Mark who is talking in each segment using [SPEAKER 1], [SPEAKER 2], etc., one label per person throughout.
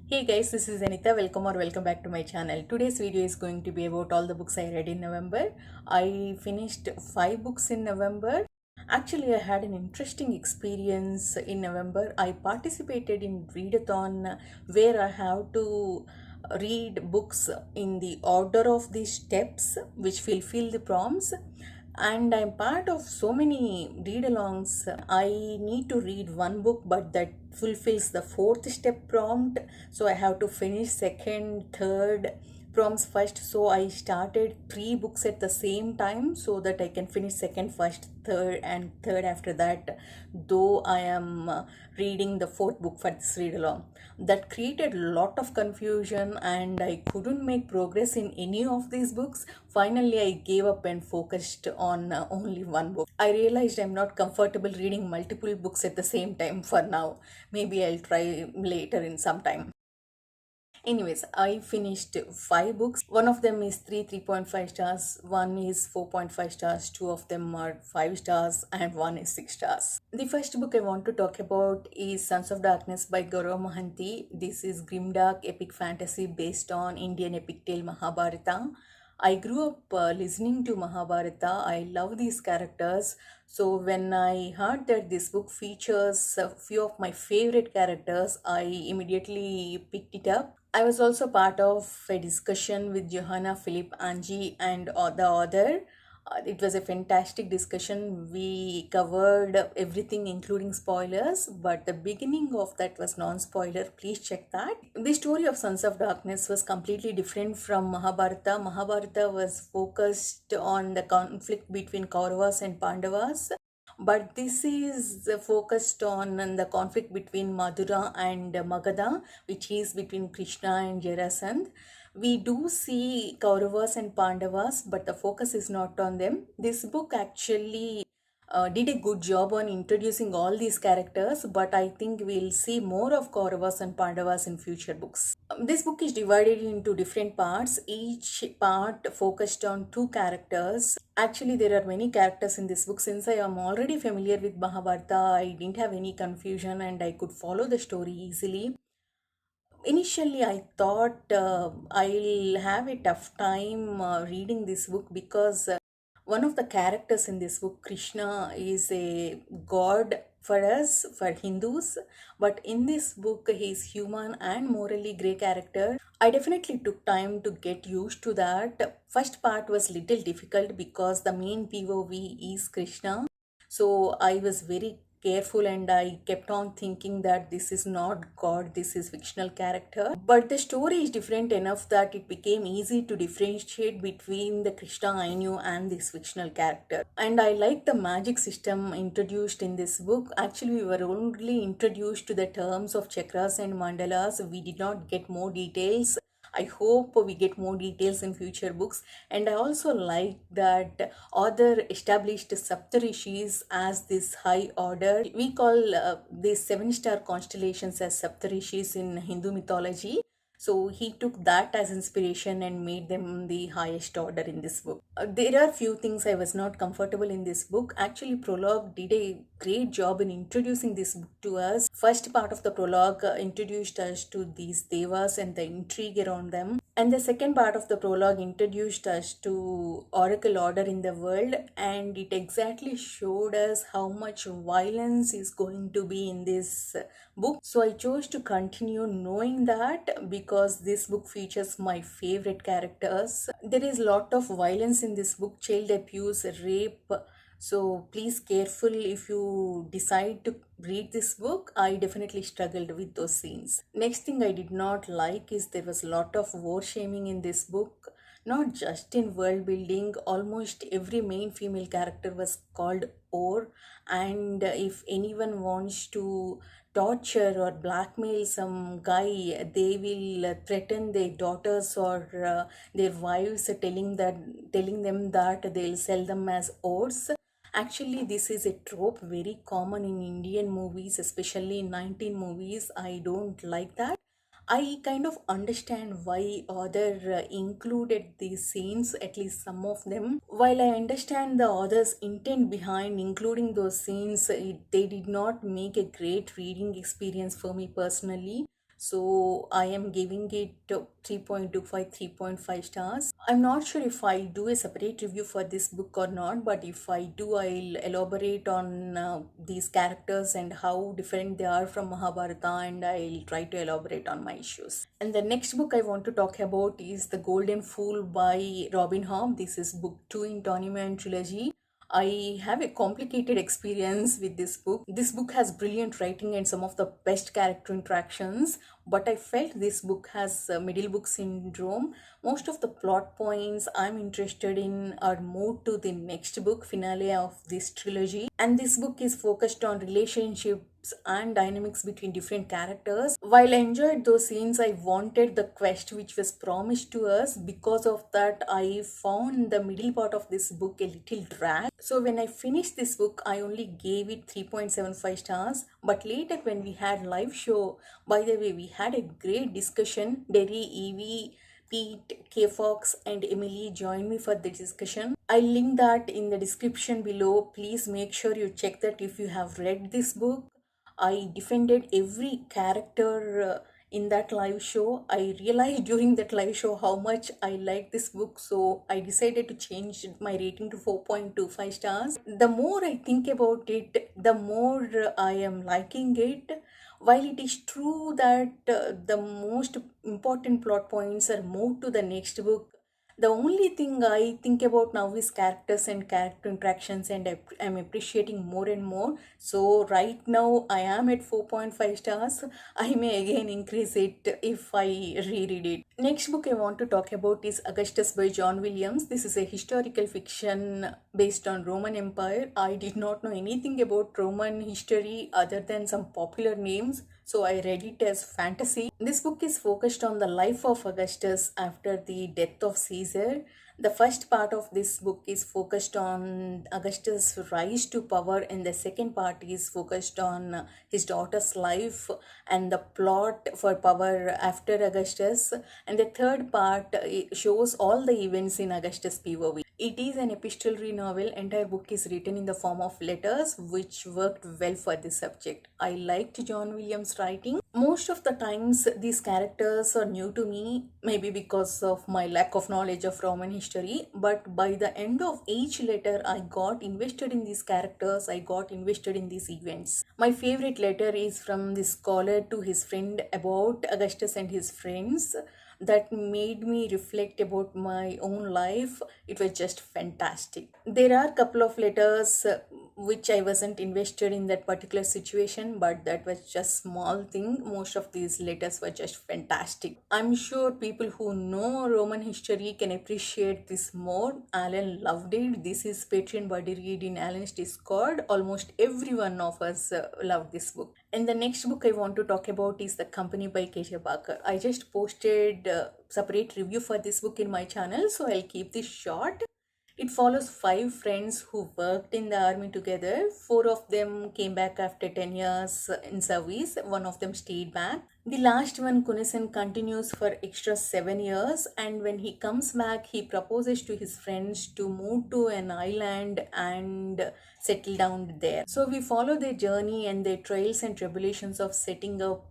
[SPEAKER 1] Hey guys, this is Anita. Welcome back to my channel. Today's video is going to be about all the books I read in November. I finished 5 books in November. Actually, I had an interesting experience in November. I participated in readathon where I have to read books in the order of the steps which fulfill the prompts, and I'm part of so many read alongs. I need to read one book but that fulfills the fourth step prompt, so I have to finish second, third prompts first. So I started 3 books at the same time so that I can finish second first, third and third after that, though I am reading the fourth book for this read along. That created a lot of confusion and I couldn't make progress in any of these books. Finally, I gave up and focused on only one book. I realized I'm not comfortable reading multiple books at the same time for now. Maybe I'll try later in some time. Anyways, I finished 5 books. One of them is 3.5 stars, one is 4.5 stars, two of them are 5 stars, and one is 6 stars. The first book I want to talk about is Sons of Darkness by Gaurav Mohanty. This is grimdark epic fantasy based on Indian epic tale Mahabharata. I grew up listening to Mahabharata. I love these characters. So when I heard that this book features a few of my favorite characters, I immediately picked it up. I was also part of a discussion with Johanna Philip Angie and the author. It was a fantastic discussion. We covered everything, including spoilers, but the beginning of that was non spoiler. Please check that. The story of Sons of Darkness was completely different from Mahabharata. Mahabharata was focused on the conflict between Kauravas and Pandavas, but this is focused on the conflict between Madura and Magadha, which is between Krishna and Jarasandh. We do see Kauravas and Pandavas, but the focus is not on them. This book actually did a good job on introducing all these characters, but I think we'll see more of Kauravas and Pandavas in future books. This book is divided into different parts, each part focused on 2 characters. Actually, there are many characters in this book. Since I am already familiar with Mahabharata, I didn't have any confusion and I could follow the story easily. Initially, I thought I'll have a tough time reading this book because one of the characters in this book, Krishna, is a god for us, for Hindus, but in this book, he is human and morally grey character. I definitely took time to get used to that. First part was little difficult because the main POV is Krishna, so I was very careful and I kept on thinking that this is not God, this is fictional character. But the story is different enough that it became easy to differentiate between the Krishna I knew and this fictional character. And I like the magic system introduced in this book. Actually, we were only introduced to the terms of chakras and mandalas. We did not get more details. I hope we get more details in future books. And I also like that author established Saptarishis as this high order. We call these 7-star constellations as Saptarishis in Hindu mythology. So he took that as inspiration and made them the highest order in this book. There are few things I was not comfortable in this book. Actually, prologue did a great job in introducing this book to us. First part of the prologue introduced us to these devas and the intrigue around them. And the second part of the prologue introduced us to Oracle order in the world, and it exactly showed us how much violence is going to be in this book. So I chose to continue knowing that because this book features my favorite characters. There is a lot of violence in this book, child abuse, rape. So please careful if you decide to read this book. I definitely struggled with those scenes. Next thing I did not like is there was a lot of war shaming in this book. Not just in world building, almost every main female character was called or, and if anyone wants to torture or blackmail some guy, they will threaten their daughters or their wives, telling them that they'll sell them as oars. Actually, this is a trope very common in Indian movies, especially in 19 movies. I don't like that. I kind of understand why author included these scenes, at least some of them. While I understand the author's intent behind including those scenes, they did not make a great reading experience for me personally. So I am giving it 3.25, 3.5 stars. I'm not sure if I do a separate review for this book or not, but if I do, I'll elaborate on these characters and how different they are from Mahabharata, and I'll try to elaborate on my issues. And the next book I want to talk about is The Golden Fool by Robin Hobb. This is book 2 in Tony Mann trilogy. I have a complicated experience with this book. This book has brilliant writing and some of the best character interactions, but I felt this book has middle book syndrome. Most of the plot points I'm interested in are moved to the next book, finale of this trilogy, and this book is focused on relationships and dynamics between different characters. While I enjoyed those scenes, I wanted the quest which was promised to us. Because of that, I found the middle part of this book a little drag. So when I finished this book, I only gave it 3.75 stars. But later when we had live show, by the way, we had a great discussion. Derry, Evie, Pete, K Fox, and Emily joined me for the discussion. I'll link that in the description below. Please make sure you check that if you have read this book. I defended every character in that live show. I realized during that live show how much I liked this book, so I decided to change my rating to 4.25 stars. The more I think about it, the more I am liking it. While it is true that the most important plot points are moved to the next book, the only thing I think about now is characters and character interactions, and I'm appreciating more and more. So right now I am at 4.5 stars. I may again increase it if I reread it. Next book I want to talk about is Augustus by John Williams. This is a historical fiction based on Roman Empire. I did not know anything about Roman history other than some popular names, so I read it as fantasy. This book is focused on the life of Augustus after the death of Caesar. The first part of this book is focused on Augustus' rise to power, and the second part is focused on his daughter's life and the plot for power after Augustus. And the third part shows all the events in Augustus' POV. It is an epistolary novel. Entire book is written in the form of letters, which worked well for this subject. I liked John Williams' writing. Most of the times these characters are new to me, maybe because of my lack of knowledge of Roman history, but by the end of each letter I got invested in these characters, I got invested in these events. My favorite letter is from this scholar to his friend about Augustus and his friends. That made me reflect about my own life. It was just fantastic. There are a couple of letters which I wasn't invested in that particular situation, but that was just small thing. Most of these letters were just fantastic. I'm sure people who know Roman history can appreciate this more. Alan loved it. This is Patreon buddy read in Alan's Discord. Almost every one of us loved this book. And the next book I want to talk about is The Company by KJ Barker. I just posted a separate review for this book in my channel, so I'll keep this short. It follows 5 friends who worked in the army together. 4 of them came back after 10 years in service. 1 of them stayed back. The last one, Kunisen, continues for extra 7 years, and when he comes back, he proposes to his friends to move to an island and settle down there. So we follow their journey and their trials and tribulations of setting up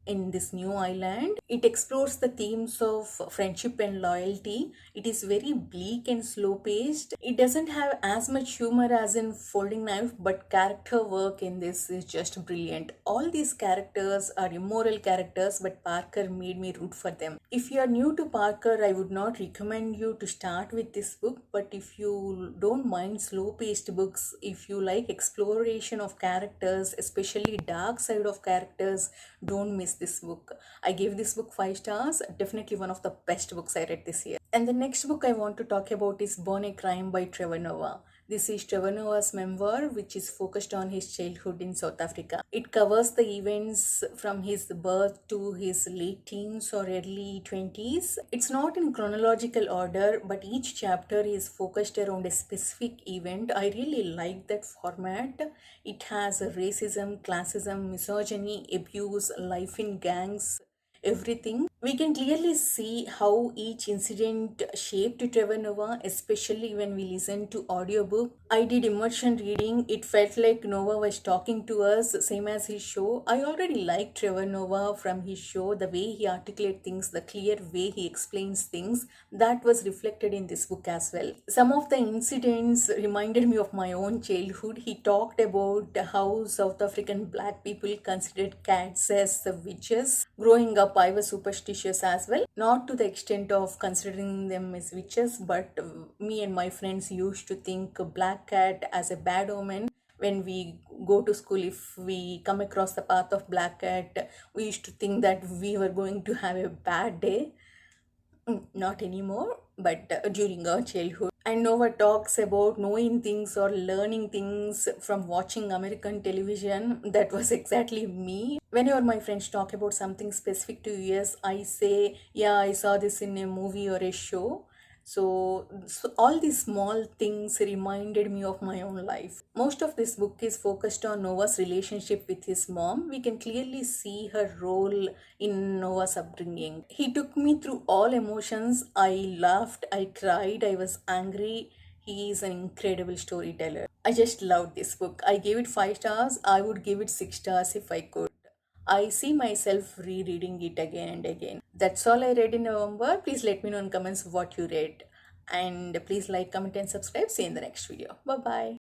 [SPEAKER 1] in this new island. It explores the themes of friendship and loyalty. It is very bleak and slow paced. It doesn't have as much humor as in Folding Knife, but character work in this is just brilliant. All these characters are immoral characters, but Parker made me root for them. If you are new to Parker, I would not recommend you to start with this book, but if you don't mind slow paced books, if you like exploration of characters, especially dark side of characters, don't miss this book. I gave this book 5 stars. Definitely one of the best books I read this year. And the next book I want to talk about is Born a Crime by Trevor Noah. This is Trevor Noah's memoir, which is focused on his childhood in South Africa. It covers the events from his birth to his late teens or early 20s. It's not in chronological order, but each chapter is focused around a specific event. I really like that format. It has racism, classism, misogyny, abuse, life in gangs, everything. We can clearly see how each incident shaped Trevor Noah, especially when we listen to audiobook. I did immersion reading. It felt like Noah was talking to us, same as his show. I already liked Trevor Noah from his show, the way he articulates things, the clear way he explains things. That was reflected in this book as well. Some of the incidents reminded me of my own childhood. He talked about how South African black people considered cats as the witches. Growing up, I was superstitious as well, not to the extent of considering them as witches, but me and my friends used to think a black cat as a bad omen. When we go to school, if we come across the path of black cat, we used to think that we were going to have a bad day. Not anymore, but during our childhood. And Nova talks about knowing things or learning things from watching American television. That was exactly me. Whenever my friends talk about something specific to US, I say, yeah, I saw this in a movie or a show. So all these small things reminded me of my own life. Most of this book is focused on Noah's relationship with his mom. We can clearly see her role in Noah's upbringing. He took me through all emotions. I laughed, I cried, I was angry. He is an incredible storyteller. I just loved this book. I gave it 5 stars. I would give it 6 stars if I could. I see myself rereading it again and again. That's all I read in November. Please let me know in comments what you read. And please like, comment, and subscribe. See you in the next video. Bye bye.